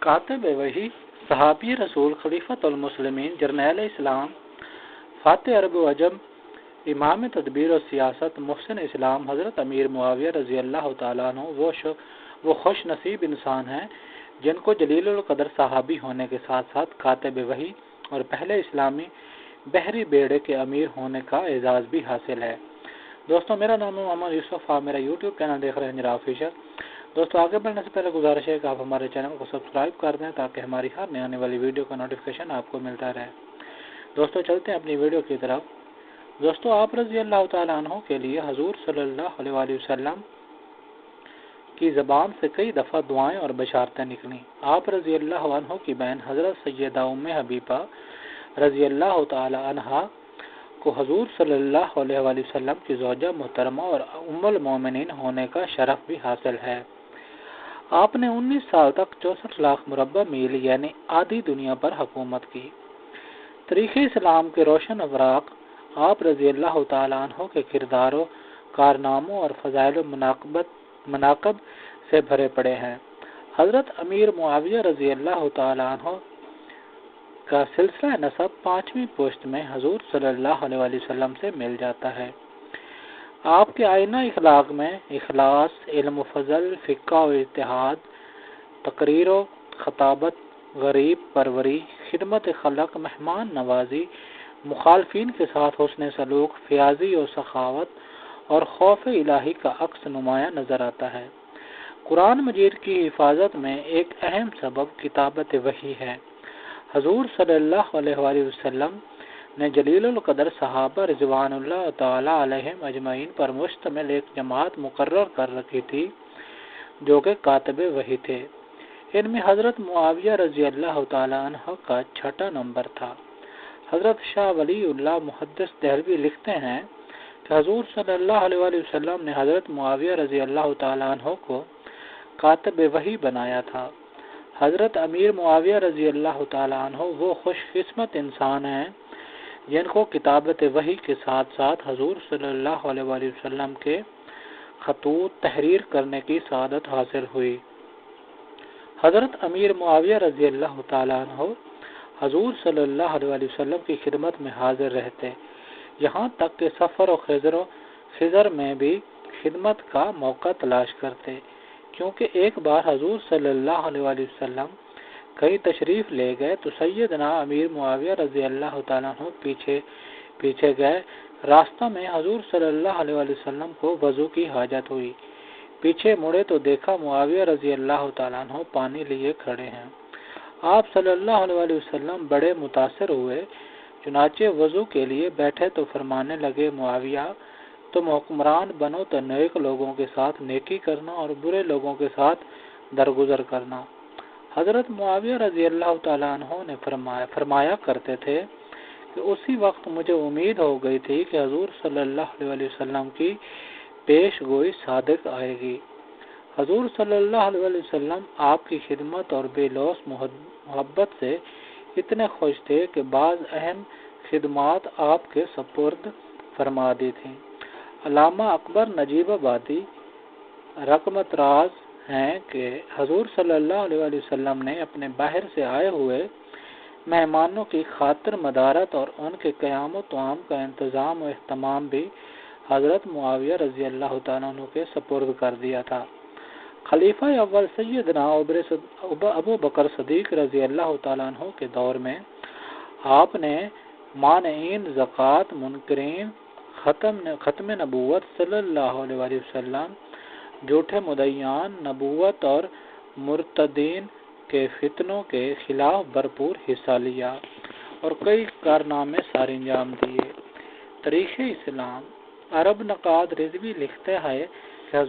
کاتب وحی صحابی رسول خلیفۃ المسلمین جرنیل اسلام فاتح عرب و عجم امام تدبیر و سیاست محسن اسلام حضرت امیر معاویہ رضی اللہ تعالیٰ عنہ وہ خوش نصیب انسان ہیں جن کو جلیل القدر صحابی ہونے کے ساتھ ساتھ کاتب وحی اور پہلے اسلامی بحری بیڑے کے امیر ہونے کا اعزاز بھی حاصل ہے۔ دوستوں، میرا نام ہے محمد یوسف، آپ میرا یوٹیوب چینل دیکھ رہے ہیں جناب آفیشل۔ دوستوں، آگے بڑھنے سے پہلے گزارش ہے کہ آپ ہمارے چینل کو سبسکرائب کر دیں تاکہ ہماری ہر نئی آنے والی ویڈیو کا نوٹیفیکیشن آپ کو ملتا رہے۔ دوستوں، چلتے ہیں اپنی ویڈیو کی طرف۔ دوستوں، آپ رضی اللہ تعالیٰ عنہ کے لیے حضور صلی اللہ علیہ وآلہ وسلم کی زبان سے کئی دفعہ دعائیں اور بشارتیں نکلیں۔ آپ رضی اللہ عنہ کی بہن حضرت سیدہ ام حبیبہ رضی اللہ تعالی عنہا کو حضور صلی اللہ علیہ وآلہ وسلم کی زوجہ محترمہ اور ام المومنین ہونے کا شرف بھی حاصل ہے۔ آپ نے 19 سال تک 64 لاکھ مربع میل یعنی آدھی دنیا پر حکومت کی۔ تاریخ اسلام کے روشن اوراق آپ رضی اللہ تعالیٰ عنہ کے کرداروں، کارناموں اور فضائل و مناقب سے بھرے پڑے ہیں۔ حضرت امیر معاویہ رضی اللہ تعالیٰ عنہ کا سلسلہ نسب 5ویں پشت میں حضور صلی اللہ علیہ وآلہ وسلم سے مل جاتا ہے۔ آپ کے آئینہ اخلاق میں اخلاص، علم و فضل، فقہ و اتحاد، تقریر و خطابت، غریب پروری، خدمت خلق، مہمان نوازی، مخالفین کے ساتھ حسن سلوک، فیاضی و سخاوت اور خوف الہی کا عکس نمایاں نظر آتا ہے۔ قرآن مجید کی حفاظت میں ایک اہم سبب کتابت وحی ہے۔ حضور صلی اللہ علیہ وآلہ وسلم نے جلیل القدر صحابہ رضوان اللہ تعالی علیہم اجمعین پر مشتمل ایک جماعت مقرر کر رکھی تھی جو کہ کاتب وحی تھے۔ ان میں حضرت معاویہ رضی اللہ تعالی عنہ کا 6 نمبر تھا۔ حضرت شاہ ولی اللہ محدث دہلوی لکھتے ہیں کہ حضور صلی اللہ علیہ وآلہ وسلم نے حضرت معاویہ رضی اللہ تعالی عنہ کو کاتب وحی بنایا تھا۔ حضرت امیر معاویہ رضی اللہ تعالی عنہ وہ خوش قسمت انسان ہیں جن کو کتابت وحی کے ساتھ ساتھ حضور صلی اللہ علیہ وآلہ وسلم کے خطوط تحریر کرنے کی سعادت حاصل ہوئی۔ حضرت امیر معاویہ رضی اللہ تعالی عنہ حضور صلی اللہ علیہ وآلہ وسلم کی خدمت میں حاضر رہتے، یہاں تک کہ سفر و خضر میں بھی خدمت کا موقع تلاش کرتے، کیونکہ ایک بار حضور صلی اللہ علیہ وآلہ وسلم کہیں تشریف لے گئے تو سیدنا امیر معاویہ رضی اللہ تعالیٰ عنہ پیچھے گئے۔ راستہ میں حضور صلی اللہ علیہ وآلہ وسلم کو وضو کی حاجت ہوئی۔ پیچھے مڑے تو دیکھا معاویہ رضی اللہ تعالیٰ عنہ پانی لیے کھڑے ہیں۔ آپ صلی اللہ علیہ وآلہ وسلم بڑے متاثر ہوئے، چنانچہ وضو کے لیے بیٹھے تو فرمانے لگے، معاویہ تم حکمران بنو تو نیک لوگوں کے ساتھ نیکی کرنا اور برے لوگوں کے ساتھ درگزر کرنا۔ حضرت معاویہ رضی اللہ تعالیٰ عنہ نے فرمایا کرتے تھے کہ اسی وقت مجھے امید ہو گئی تھی کہ حضور صلی اللہ علیہ وسلم کی پیش گوئی صادق آئے گی۔ حضور صلی اللہ علیہ وسلم آپ کی خدمت اور بے لوث محبت سے اتنے خوش تھے کہ بعض اہم خدمات آپ کے سپرد فرما دی تھیں۔ علامہ اکبر نجیب آبادی رقم اطراز ہیں کہ حضور صلی اللہ علیہ وآلہ وسلم نے اپنے باہر سے آئے ہوئے مہمانوں کی خاطر مدارت اور ان کے قیام و طعام کا انتظام و اہتمام بھی حضرت معاویہ رضی اللہ تعالیٰ عنہ کے سپرد کر دیا تھا۔ خلیفہ اول سیدنا ابو بکر صدیق رضی اللہ تعالیٰ عنہ کے دور میں آپ نے مانعین زکوٰۃ، منکرین ختم نبوت صلی اللہ علیہ وآلہ وسلم، جھوٹے مدعیان نبوت اور مرتدین کے فتنوں کے خلاف بھرپور حصہ لیا اور کئی کارنامے سر انجام دیے۔ تاریخ اسلام عرب نقاد رضوی لکھتے ہیں کہ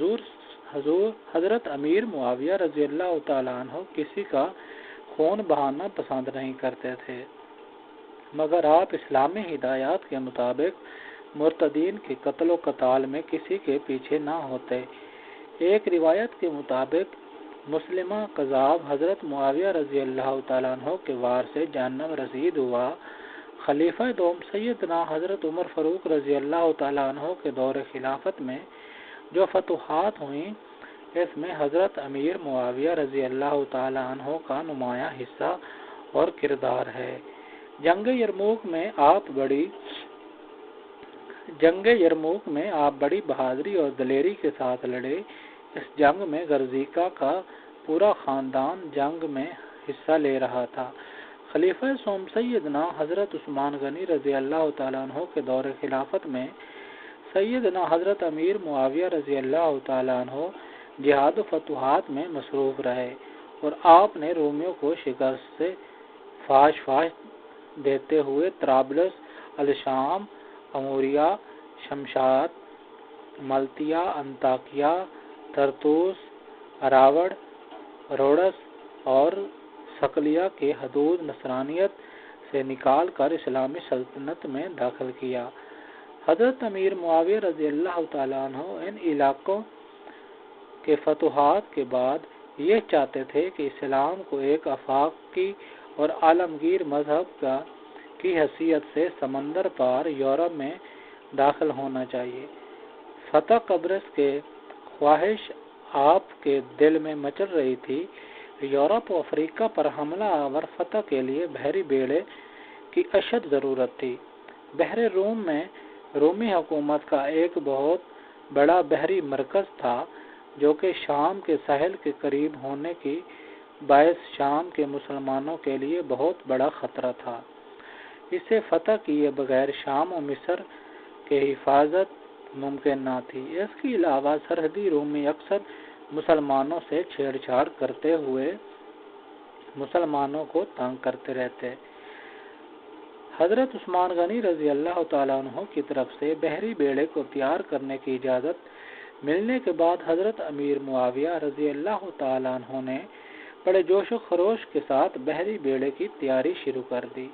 حضرت امیر معاویہ رضی اللہ تعالیٰ عنہ کسی کا خون بہانا پسند نہیں کرتے تھے، مگر آپ اسلامی ہدایات کے مطابق مرتدین کے قتل و قتال میں کسی کے پیچھے نہ ہوتے۔ ایک روایت کے مطابق مسلمہ قذاب حضرت معاویہ رضی اللہ تعالیٰ عنہ کے وار سے جہنم رسید ہوا۔ خلیفہ دوم سیدنا حضرت عمر فاروق رضی اللہ تعالیٰ عنہ کے دور خلافت میں جو فتوحات ہوئیں اس میں حضرت امیر معاویہ رضی اللہ تعالی عنہ کا نمایاں حصہ اور کردار ہے۔ جنگ یرموک میں آپ بڑی بہادری اور دلیری کے ساتھ لڑے۔ اس جنگ میں غرزیکا کا پورا خاندان جنگ میں حصہ لے رہا تھا۔ خلیفہ سوم سیدنا حضرت عثمان غنی رضی اللہ تعالیٰ عنہ کے دور خلافت میں سیدنا حضرت امیر معاویہ رضی اللہ تعالیٰ عنہ جہاد و فتوحات میں مصروف رہے اور آپ نے رومیوں کو شکست سے فاش دیتے ہوئے طرابلس، الشام، اموریا، شمشاد، ملتیا، انطاکیہ، ترتوس، اراوڑ، روڈس اور سکلیہ کے حدود نصرانیت سے نکال کر اسلامی سلطنت میں داخل کیا۔ حضرت امیر معاویہ رضی اللہ تعالیٰ عنہ ان علاقوں کے فتوحات کے بعد یہ چاہتے تھے کہ اسلام کو ایک آفاقی اور عالمگیر مذہب کی حیثیت سے سمندر پار یورپ میں داخل ہونا چاہیے۔ فتح قبرص کے خواہش آپ کے دل میں مچل رہی تھی۔ یورپ و افریقہ پر حملہ آور فتح کے لیے بحری بیڑے کی اشد ضرورت تھی۔ بحر روم میں رومی حکومت کا ایک بہت بڑا بحری مرکز تھا جو کہ شام کے ساحل کے قریب ہونے کی باعث شام کے مسلمانوں کے لیے بہت بڑا خطرہ تھا۔ اسے فتح کیے بغیر شام و مصر کے حفاظت ممکن نہ تھی۔ اس کے علاوہ سرحدی رومی اکثر مسلمانوں سے چھیڑ چھاڑ کرتے ہوئے مسلمانوں کو تنگ کرتے رہتے۔ حضرت عثمان غنی رضی اللہ تعالیٰ عنہ کی طرف سے بحری بیڑے کو تیار کرنے کی اجازت ملنے کے بعد حضرت امیر معاویہ رضی اللہ تعالیٰ عنہ نے بڑے جوش و خروش کے ساتھ بحری بیڑے کی تیاری شروع کر دی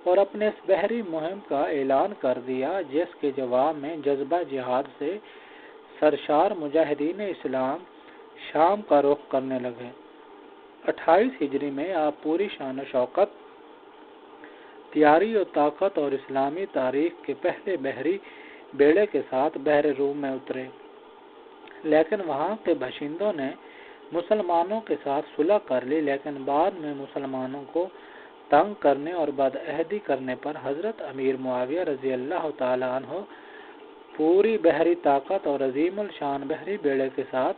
اور اپنے اس بحری مہم کا اعلان کر دیا، جس کے جواب میں جذبہ جہاد سے سرشار مجاہدین اسلام شام کا رخ کرنے لگے۔ 28 ہجری میں آپ پوری شان و شوکت، تیاری و طاقت اور اسلامی تاریخ کے پہلے بحری بیڑے کے ساتھ بحر روم میں اترے، لیکن وہاں کے باشندوں نے مسلمانوں کے ساتھ صلح کر لی، لیکن بعد میں مسلمانوں کو تنگ کرنے اور بدعہدی کرنے پر حضرت امیر معاویہ رضی اللہ تعالیٰ عنہ پوری بحری طاقت اور عظیم الشان بحری بیڑے کے ساتھ،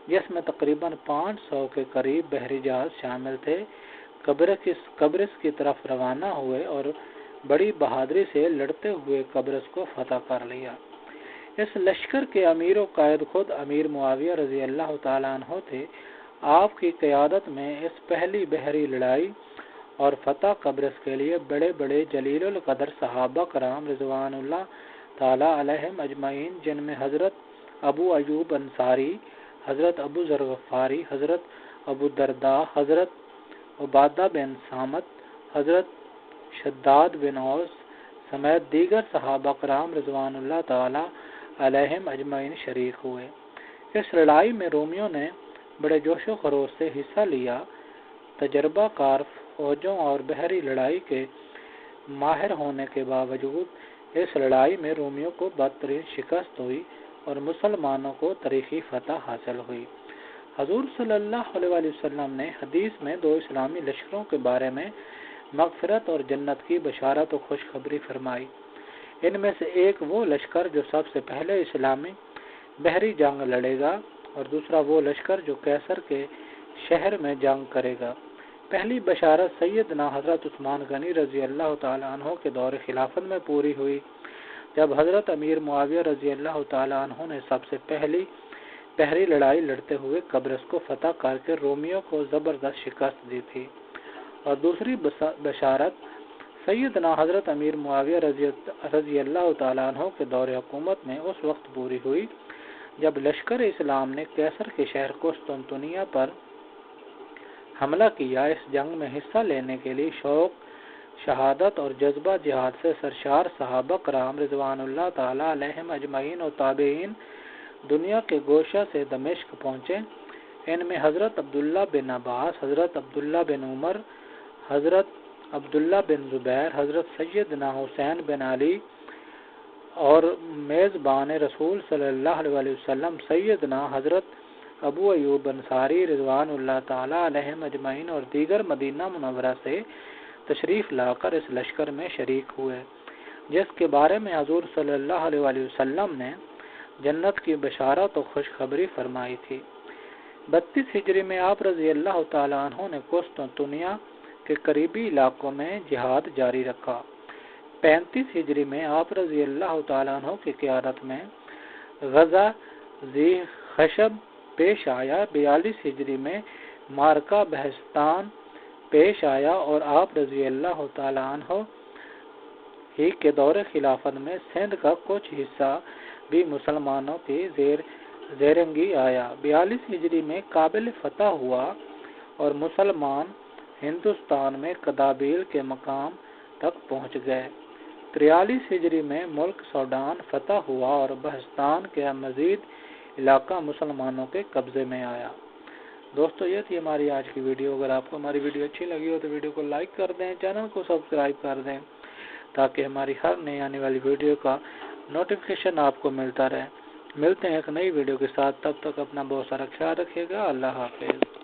جس میں تقریباً 500 کے قریب بحری جہاز شامل تھے، قبرص کی طرف روانہ ہوئے اور بڑی بہادری سے لڑتے ہوئے قبرص کو فتح کر لیا۔ اس لشکر کے امیر و قائد خود امیر معاویہ رضی اللہ تعالیٰ عنہ تھے۔ آپ کی قیادت میں اس پہلی بحری لڑائی اور فتح قبرص کے لیے بڑے بڑے جلیل القدر صحابہ کرام رضوان اللہ تعالیٰ علیہم اجمعین، جن میں حضرت ابو ایوب انصاری، حضرت ابو ذر غفاری، حضرت ابو درداء، حضرت عبادہ بن صامت، حضرت شداد بن اوس سمیت دیگر صحابہ کرام رضوان اللہ تعالی علیہم اجمعین شریک ہوئے۔ اس لڑائی میں رومیوں نے بڑے جوش و خروش سے حصہ لیا۔ تجربہ کار فوجوں اور بحری لڑائی کے ماہر ہونے کے باوجود اس لڑائی میں رومیوں کو بدترین شکست ہوئی اور مسلمانوں کو تاریخی فتح حاصل ہوئی۔ حضور صلی اللہ علیہ وسلم نے حدیث میں 2 اسلامی لشکروں کے بارے میں مغفرت اور جنت کی بشارت و خوشخبری فرمائی۔ ان میں سے ایک وہ لشکر جو سب سے پہلے اسلامی بحری جنگ لڑے گا اور دوسرا وہ لشکر جو کیسر کے شہر میں جنگ کرے گا۔ پہلی بشارت سیدنا حضرت عثمان غنی رضی اللہ تعالی عنہ کے دور خلافت میں پوری ہوئی، جب حضرت امیر معاویہ رضی اللہ تعالی عنہ نے سب سے پہلی بحری لڑائی لڑتے ہوئے قبرص کو فتح کر کے رومیوں کو زبردست شکست دی تھی، اور دوسری بشارت سیدنا حضرت امیر معاویہ رضی اللہ تعالی عنہ کے دور حکومت میں اس وقت پوری ہوئی جب لشکر اسلام نے کیسر کے شہر قسطنطنیہ پر حملہ کیا۔ اس جنگ میں حصہ لینے کے لیے شوق، شہادت اور جذبہ جہاد سے سرشار صحابہ کرام رضوان اللہ تعالی علیہم اجمعین اور تابعین دنیا کے گوشہ سے دمشق پہنچے۔ ان میں حضرت عبداللہ بن عباس، حضرت عبداللہ بن عمر، حضرت عبداللہ بن زبیر، حضرت سیدنا حسین بن علی اور میزبان رسول صلی اللہ علیہ وسلم سیدنا حضرت ابو ایوب انصاری رضوان اللہ تعالی علیہم اجمعین اور دیگر مدینہ منورہ سے تشریف لا کر اس لشکر میں شریک ہوئے، جس کے بارے میں حضور صلی اللہ علیہ وآلہ وسلم نے جنت کی بشارت و خوشخبری فرمائی تھی۔ 32 ہجری میں آپ رضی اللہ تعالیٰ عنہ نے قسطنطنیہ کے قریبی علاقوں میں جہاد جاری رکھا۔ 35 ہجری میں آپ رضی اللہ تعالیٰ عنہ کی قیادت میں غزہ ذی خشب پیش آیا۔ 42 ہجری میں معرکہ بہستان پیش آیا اور آپ رضی اللہ تعالیٰ عنہ ہی کے دور خلافت میں سندھ کا کچھ حصہ بھی مسلمانوں کی زیرنگی آیا۔ 42 ہجری میں کابل فتح ہوا اور مسلمان ہندوستان میں قبائل کے مقام تک پہنچ گئے۔ 43 ہجری میں ملک سوڈان فتح ہوا اور بہستان کا مزید علاقہ مسلمانوں کے قبضے میں آیا۔ دوستو یہ تھی ہماری آج کی ویڈیو۔ اگر آپ کو ہماری ویڈیو اچھی لگی ہو تو ویڈیو کو لائک کر دیں، چینل کو سبسکرائب کر دیں تاکہ ہماری ہر نئی آنے والی ویڈیو کا نوٹیفیکیشن آپ کو ملتا رہے۔ ملتے ہیں ایک نئی ویڈیو کے ساتھ، تب تک اپنا بہت سارا خیال رکھیے گا۔ اللہ حافظ۔